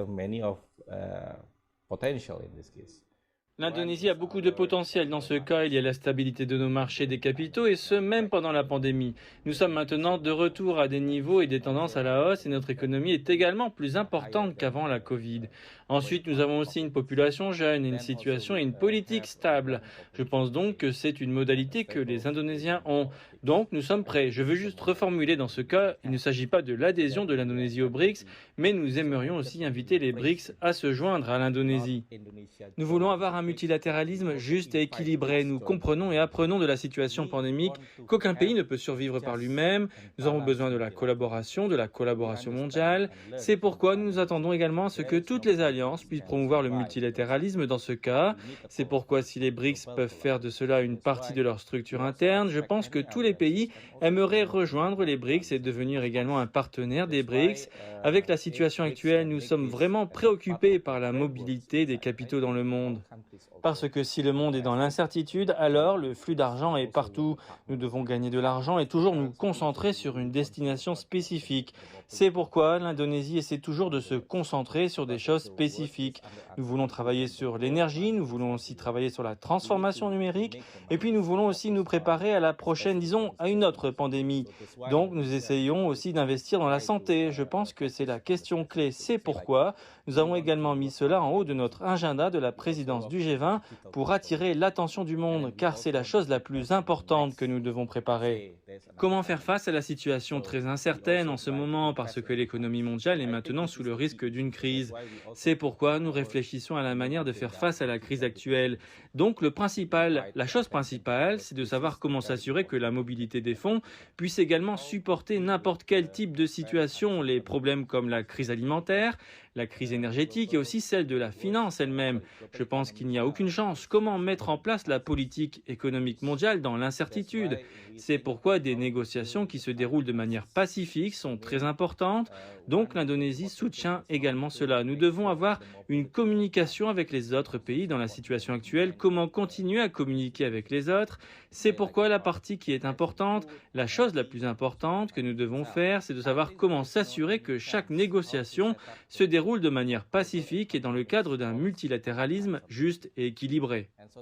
many of potential in this case. L'Indonésie a beaucoup de potentiel. Dans ce cas, il y a la stabilité de nos marchés des capitaux et ce, même pendant la pandémie. Nous sommes maintenant de retour à des niveaux et des tendances à la hausse et notre économie est également plus importante qu'avant la Covid. Ensuite, nous avons aussi une population jeune, une situation et une politique stable. Je pense donc que c'est une modalité que les Indonésiens ont. Donc, nous sommes prêts. Je veux juste reformuler dans ce cas, il ne s'agit pas de l'adhésion de l'Indonésie aux BRICS, mais nous aimerions aussi inviter les BRICS à se joindre à l'Indonésie. Nous voulons avoir un multilatéralisme juste et équilibré. Nous comprenons et apprenons de la situation pandémique qu'aucun pays ne peut survivre par lui-même. Nous avons besoin de la collaboration mondiale. C'est pourquoi nous nous attendons également à ce que toutes les alliances puissent promouvoir le multilatéralisme dans ce cas. C'est pourquoi si les BRICS peuvent faire de cela une partie de leur structure interne, je pense que tous les pays aimeraient rejoindre les BRICS et devenir également un partenaire des BRICS. Avec la situation actuelle, nous sommes vraiment préoccupés par la mobilité des capitaux dans le monde. Parce que si le monde est dans l'incertitude, alors le flux d'argent est partout. Nous devons gagner de l'argent et toujours nous concentrer sur une destination spécifique. C'est pourquoi l'Indonésie essaie toujours de se concentrer sur des choses spécifiques. Nous voulons travailler sur l'énergie, nous voulons aussi travailler sur la transformation numérique et puis nous voulons aussi nous préparer à la prochaine, disons, à une autre pandémie. Donc nous essayons aussi d'investir dans la santé. Je pense que c'est la question clé. C'est pourquoi nous avons également mis cela en haut de notre agenda de la présidence du G20 pour attirer l'attention du monde, car c'est la chose la plus importante que nous devons préparer. Comment faire face à la situation très incertaine en ce moment, parce que l'économie mondiale est maintenant sous le risque d'une crise. C'est pourquoi nous réfléchissons à la manière de faire face à la crise actuelle. Donc la chose principale, c'est de savoir comment s'assurer que la mobilité des fonds puisse également supporter n'importe quel type de situation, les problèmes comme la crise alimentaire, la crise énergétique et aussi celle de la finance elle-même. Je pense qu'il n'y a aucune chance. Comment mettre en place la politique économique mondiale dans l'incertitude? C'est pourquoi des négociations qui se déroulent de manière pacifique sont très importantes. Donc l'Indonésie soutient également cela. Nous devons avoir une communication avec les autres pays dans la situation actuelle. Comment continuer à communiquer avec les autres? C'est pourquoi la partie qui est importante, la chose la plus importante que nous devons faire, c'est de savoir comment s'assurer que chaque négociation se déroule de manière pacifique et dans le cadre d'un multilatéralisme juste et équilibré.